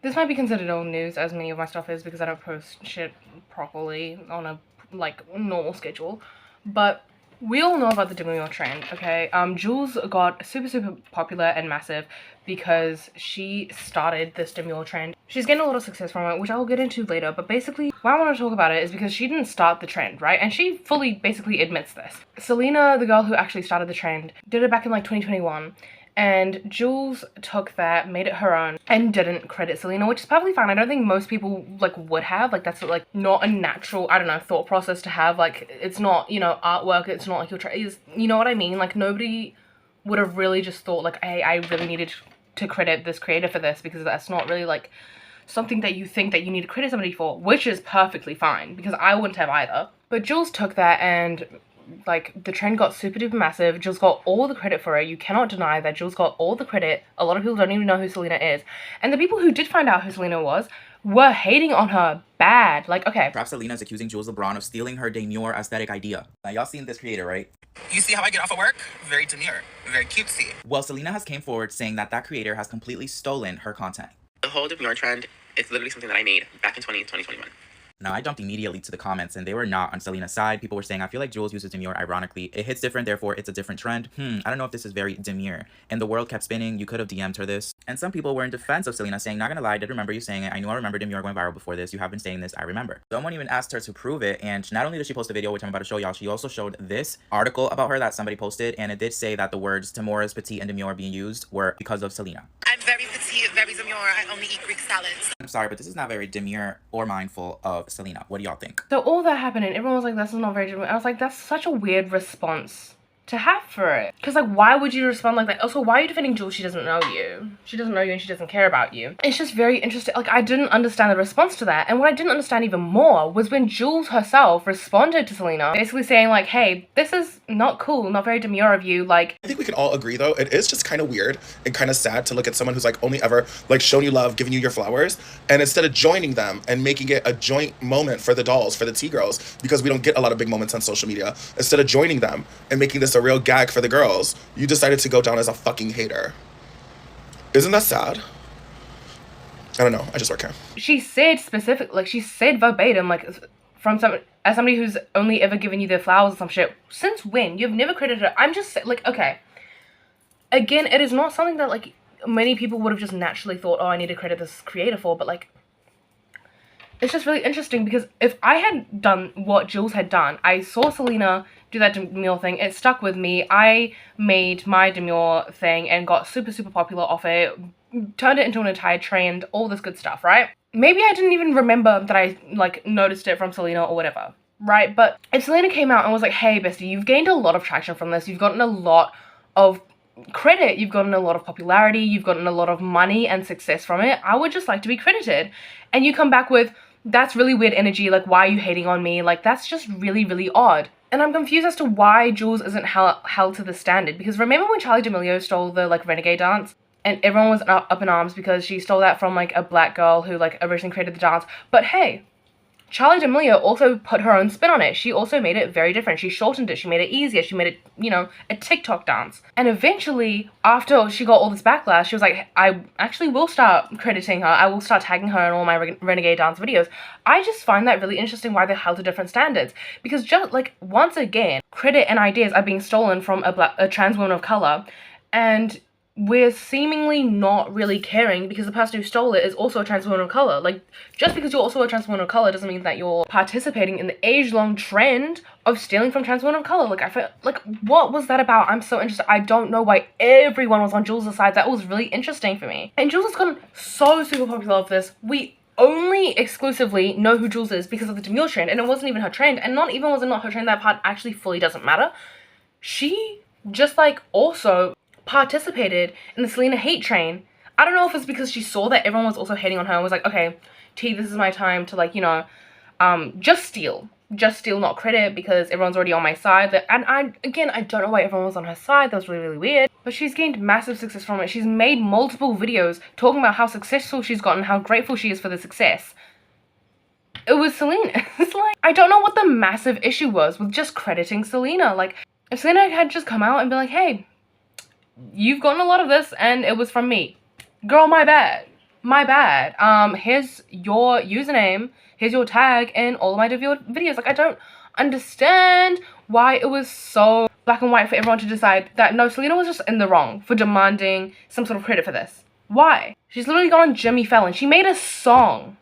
This might be considered old news, as many of my stuff is, because I don't post shit properly on a, like, normal schedule. But we all know about the DEMURE trend, okay? Jools got super popular and massive because she started this DEMURE trend. She's getting a lot of success from it, which I'll get into later, but basically why I want to talk about it is because she didn't start the trend, right? And she fully basically admits this. Selena, the girl who actually started the trend, did it back in like 2021. And Jools took that, made it her own, and didn't credit Selena, which is perfectly fine. I don't think most people, like, would have. Like, that's, like, not a natural, I don't know, thought process to have. Like, it's not, you know, artwork. It's not, like, you know what I mean? Like, nobody would have really just thought, like, hey, I really needed to credit this creator for this, because that's not really, like, something that you think that you need to credit somebody for, which is perfectly fine, because I wouldn't have either. But Jools took that and, like, the trend got super duper massive. Jools got all the credit for it. You cannot deny that Jools got all the credit. A lot of people don't even know who Selena is. And the people who did find out who Selena was were hating on her bad. Like, okay. Perhaps Selena is accusing Jules LeBron of stealing her demure aesthetic idea. Now, y'all seen this creator, right? You see how I get off of work? Very demure, very cutesy. Well, Selena has came forward saying that that creator has completely stolen her content. The whole demure trend is literally something that I made back in 2021. Now, I jumped immediately to the comments, and they were not on Selena's side. People were saying, I feel like Jules uses demure ironically. It hits different, therefore it's a different trend. I don't know if this is very demure. And the world kept spinning. You could have DM'd her this. And some people were in defense of Selena, saying, not gonna lie, I did remember you saying it. I knew I remember demure going viral before this. You have been saying this, I remember. Someone even asked her to prove it, and not only did she post a video, which I'm about to show y'all, she also showed this article about her that somebody posted, and it did say that the words Timores, petite, and demure being used were because of Selena. I'm very petite, very demure. I only eat Greek salads. I'm sorry, but this is not very demure or mindful of Selena. What do y'all think? So all that happened and everyone was like, this is not very demure. I was like, that's such a weird response to have for it. Because, like, why would you respond like that? Also, why are you defending Jools? She doesn't know you. She doesn't know you and she doesn't care about you. It's just very interesting. Like, I didn't understand the response to that. And what I didn't understand even more was when Jools herself responded to Selena, basically saying, like, hey, this is not cool, not very demure of you. Like, I think we can all agree, though, it is just kind of weird and kind of sad to look at someone who's, like, only ever, like, shown you love, giving you your flowers, and instead of joining them and making it a joint moment for the dolls, for the T-girls, because we don't get a lot of big moments on social media, instead of joining them and making this a real gag for the girls, you decided to go down as a fucking hater. Isn't that sad? I don't know. I just work here. She said specific, like, she said verbatim, like, from some, as somebody who's only ever given you their flowers or some shit. Since when? You've never credited her. I'm just, like, okay. Again, it is not something that, like, many people would have just naturally thought, oh, I need to credit this creator for, but, like, it's just really interesting because if I had done what Jools had done, I saw Selena do that demure thing, it stuck with me, I made my demure thing and got super popular off it, turned it into an entire trend, all this good stuff, right? Maybe I didn't even remember that I, like, noticed it from Selena or whatever, right? But if Selena came out and was like, hey, bestie, you've gained a lot of traction from this, you've gotten a lot of credit, you've gotten a lot of popularity, you've gotten a lot of money and success from it, I would just like to be credited. And you come back with, that's really weird energy, like, why are you hating on me? Like, that's just really odd. And I'm confused as to why Jools isn't held to the standard, because remember when Charli D'Amelio stole the, like, renegade dance? And everyone was up in arms because she stole that from, like, a black girl who, like, originally created the dance. But hey, Charli D'Amelio also put her own spin on it. She also made it very different. She shortened it. She made it easier. She made it, you know, a TikTok dance. And eventually, after she got all this backlash, she was like, I actually will start crediting her. I will start tagging her in all my renegade dance videos. I just find that really interesting why they're held to different standards. Because just, like, once again, credit and ideas are being stolen from a trans woman of color. And we're seemingly not really caring because the person who stole it is also a trans woman of color. Like, just because you're also a trans woman of color doesn't mean that you're participating in the age-long trend of stealing from trans women of color. Like, I feel like, what was that about? I'm so interested. I don't know why everyone was on Jools' side. That was really interesting for me. And Jools has gotten so super popular with this. We only exclusively know who Jools is because of the demure trend, and it wasn't even her trend, and not even was it not her trend, that part actually fully doesn't matter. She just, like, also participated in the Selena hate train. I don't know if it's because she saw that everyone was also hating on her and was like, okay, T, this is my time to, like, you know, just steal, not credit, because everyone's already on my side. And I don't know why everyone was on her side. That was really weird. But she's gained massive success from it. She's made multiple videos talking about how successful she's gotten, how grateful she is for the success. It was Selena. It's like, I don't know what the massive issue was with just crediting Selena. Like, if Selena had just come out and been like, hey, you've gotten a lot of this and it was from me, girl, my bad. my bad. Here's your username, here's your tag in all of my videos. Like, I don't understand why it was so black and white for everyone to decide that no, Selena was just in the wrong for demanding some sort of credit for this. Why? She's literally gone on Jimmy Fallon. She made a song.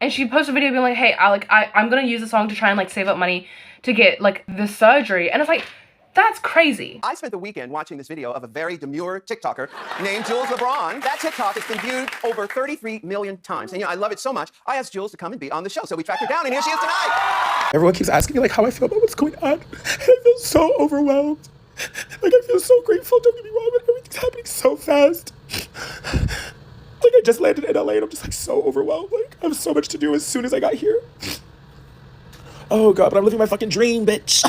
And she posted a video being like, hey, I'm gonna use the song to try and like save up money to get like the surgery. And it's like, that's crazy. I spent the weekend watching this video of a very demure TikToker named Jules LeBron. That TikTok has been viewed over 33 million times. And I love it so much, I asked Jules to come and be on the show. So we tracked her down, and here she is tonight. Everyone keeps asking me like how I feel about what's going on. And I feel so overwhelmed. Like, I feel so grateful, don't get me wrong, but everything's happening so fast. Like, I just landed in LA and I'm just like so overwhelmed. Like, I have so much to do as soon as I got here. Oh God, but I'm living my fucking dream, bitch.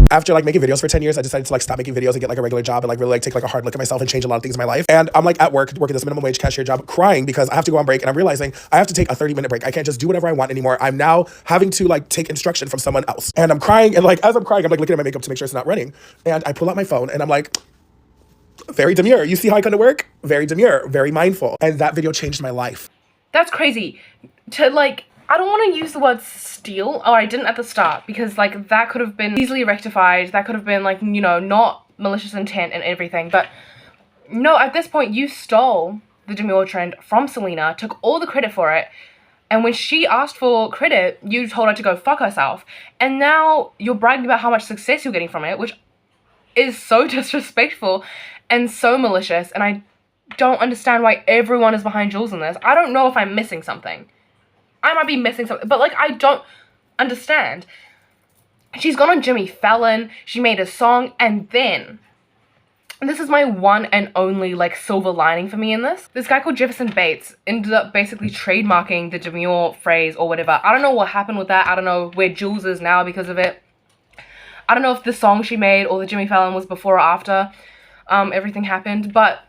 After like making videos for 10 years, I decided to like stop making videos and get like a regular job and like really like take like a hard look at myself and change a lot of things in my life. And I'm like at work, working this minimum wage cashier job, crying because I have to go on break, and I'm realizing I have to take a 30-minute break. I can't just do whatever I want anymore. I'm now having to like take instruction from someone else. And I'm crying, and like as I'm crying, I'm like looking at my makeup to make sure it's not running. And I pull out my phone and I'm like, very demure. You see how I come to work? Very demure, very mindful. And that video changed my life. That's crazy. To like, I don't want to use the word steal, or I didn't at the start, because like that could have been easily rectified. That could have been like, you know, not malicious intent and everything. But no, at this point you stole the demure trend from Selena, took all the credit for it. And when she asked for credit, you told her to go fuck herself. And now you're bragging about how much success you're getting from it, which is so disrespectful and so malicious. And I don't understand why everyone is behind Jules in this. I don't know if I'm missing something. I might be missing something, but like, I don't understand. She's gone on Jimmy Fallon, she made a song, and then, and this is my one and only like silver lining for me in this guy called Jefferson Bates ended up basically trademarking the demure phrase or whatever. I don't know what happened with that. I don't know where Jules is now because of it. I don't know if the song she made or the Jimmy Fallon was before or after everything happened, but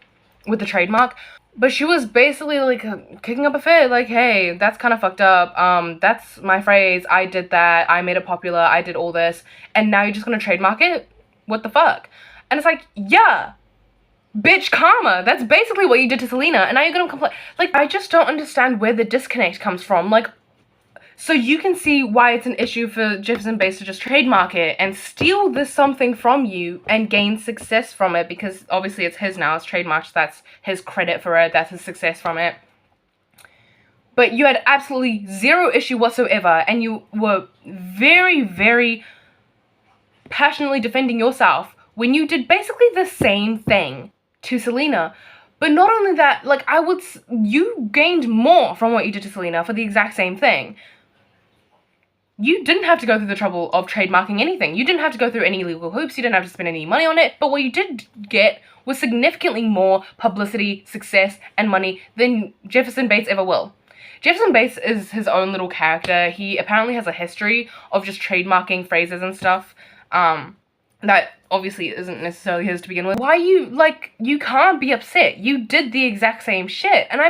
with the trademark. But she was basically like kicking up a fit, like, hey, that's kind of fucked up. That's my phrase. I did that. I made it popular. I did all this. And now you're just gonna trademark it? What the fuck? And it's like, yeah, bitch, karma. That's basically what you did to Selena. And now you're gonna complain. Like, I just don't understand where the disconnect comes from. Like, so you can see why it's an issue for Jefferson Bates to just trademark it and steal this something from you and gain success from it, because obviously it's his now, it's trademarked, that's his credit for it, that's his success from it. But you had absolutely zero issue whatsoever, and you were very, very passionately defending yourself when you did basically the same thing to Selena. But not only that, like, you gained more from what you did to Selena for the exact same thing. You didn't have to go through the trouble of trademarking anything. You didn't have to go through any legal hoops. You didn't have to spend any money on it. But what you did get was significantly more publicity, success, and money than Jefferson Bates ever will. Jefferson Bates is his own little character. He apparently has a history of just trademarking phrases and stuff. That obviously isn't necessarily his to begin with. Why you can't be upset. You did the exact same shit. And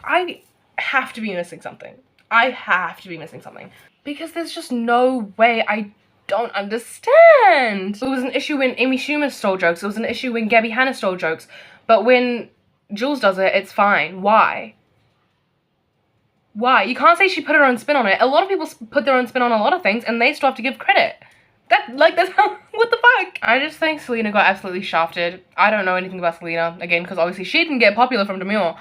I have to be missing something. I have to be missing something. Because there's just no way. I don't understand. It was an issue when Amy Schumer stole jokes. It was an issue when Gabby Hanna stole jokes. But when Jules does it, it's fine. Why? Why? You can't say she put her own spin on it. A lot of people put their own spin on a lot of things, and they still have to give credit. That's how, what the fuck? I just think Selena got absolutely shafted. I don't know anything about Selena, again, because obviously she didn't get popular from Demure.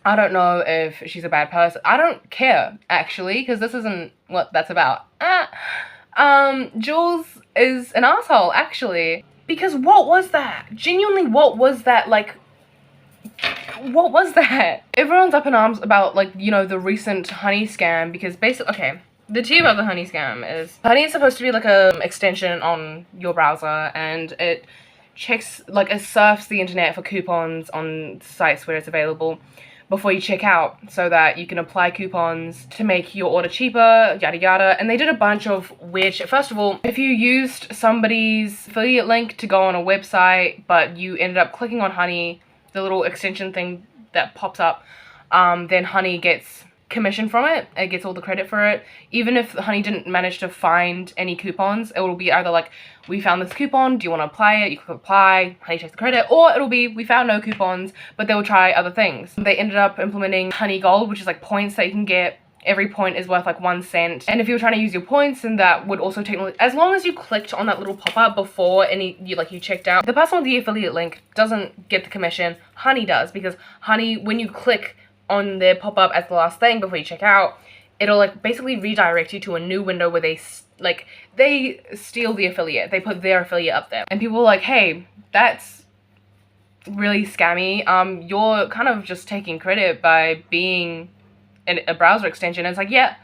I don't know if she's a bad person. I don't care, actually, because this isn't what that's about. Jules is an asshole, actually. Because what was that? Genuinely, what was that? Like, what was that? Everyone's up in arms about, like, you know, the recent honey scam, because basically, okay, the tea about the honey scam is, honey is supposed to be like a extension on your browser, and it checks, like, it surfs the internet for coupons on sites where it's available before you check out, so that you can apply coupons to make your order cheaper, yada yada. And they did a bunch of weird shit. First of all, if you used somebody's affiliate link to go on a website, but you ended up clicking on honey, the little extension thing that pops up, then honey gets commission from it. It gets all the credit for it. Even if Honey didn't manage to find any coupons, it will be either like, we found this coupon, do you want to apply it? You click apply, Honey takes the credit, or it'll be, we found no coupons, but they will try other things. They ended up implementing Honey Gold, which is like points that you can get. Every point is worth like 1 cent. And if you were trying to use your points, then that would also technically, as long as you clicked on that little pop-up before you checked out, the person with the affiliate link doesn't get the commission. Honey does, because Honey, when you click on their pop-up as the last thing before you check out, it'll like basically redirect you to a new window where they steal the affiliate. They put their affiliate up there. And people are like, hey, that's really scammy. You're kind of just taking credit by being a browser extension. And it's like, yeah,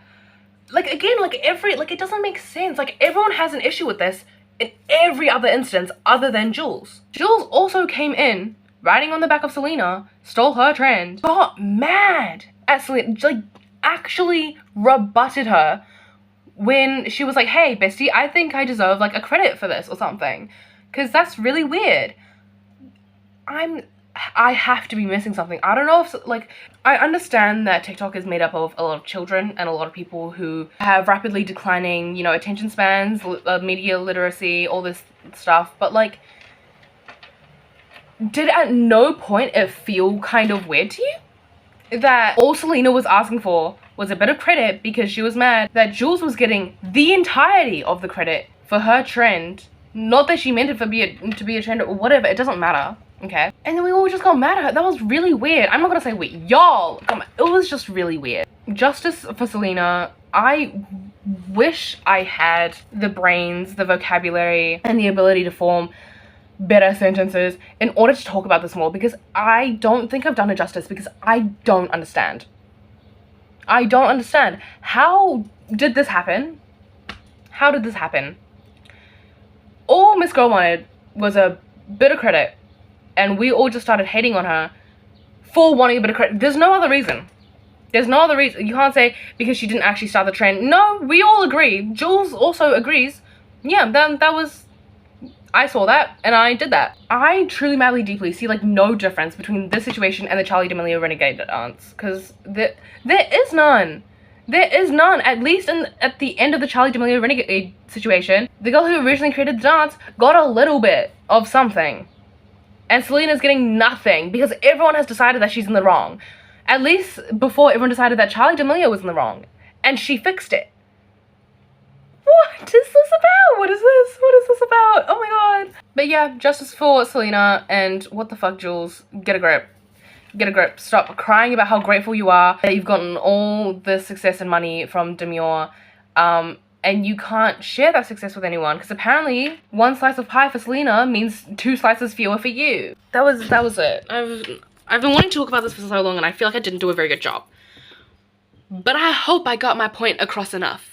like again, like it doesn't make sense. Like everyone has an issue with this in every other instance other than Jools. Jools also came in riding on the back of Selena, stole her trend, got mad at Selena, like actually rebutted her when she was like, hey bestie, I think I deserve like a credit for this or something, because that's really weird. I have to be missing something. I don't know if, like, I understand that TikTok is made up of a lot of children and a lot of people who have rapidly declining, you know, attention spans, media literacy, all this stuff, but like, did at no point it feel kind of weird to you that all Selena was asking for was a bit of credit because she was mad that Jools was getting the entirety of the credit for her trend? Not that she meant it to be a trend or whatever, it doesn't matter, okay? And then we all just got mad at her. That was really weird. I'm not gonna say weird, y'all, it was just really weird. Justice for Selena. I wish I had the brains, the vocabulary, and the ability to form better sentences in order to talk about this more, because I don't think I've done it justice, because I don't understand. I don't understand. How did this happen? How did this happen? All Miss Girl wanted was a bit of credit, and we all just started hating on her for wanting a bit of credit. There's no other reason. There's no other reason. You can't say because she didn't actually start the trend. No, we all agree. Jools also agrees. Yeah, that was, I saw that and I did that. I truly, madly, deeply see like no difference between this situation and the Charli D'Amelio Renegade dance, because there is none. There is none. At least at the end of the Charli D'Amelio Renegade situation, the girl who originally created the dance got a little bit of something, and Selena's getting nothing because everyone has decided that she's in the wrong. At least before, everyone decided that Charli D'Amelio was in the wrong, and she fixed it. What is this about? What is this? What is this about? Oh my god. But yeah, justice for Selena, and what the fuck, Jools? Get a grip. Get a grip. Stop crying about how grateful you are that you've gotten all the success and money from DEMURE, and you can't share that success with anyone, because apparently one slice of pie for Selena means 2 slices fewer for you. That was it. I've been wanting to talk about this for so long, and I feel like I didn't do a very good job. But I hope I got my point across enough.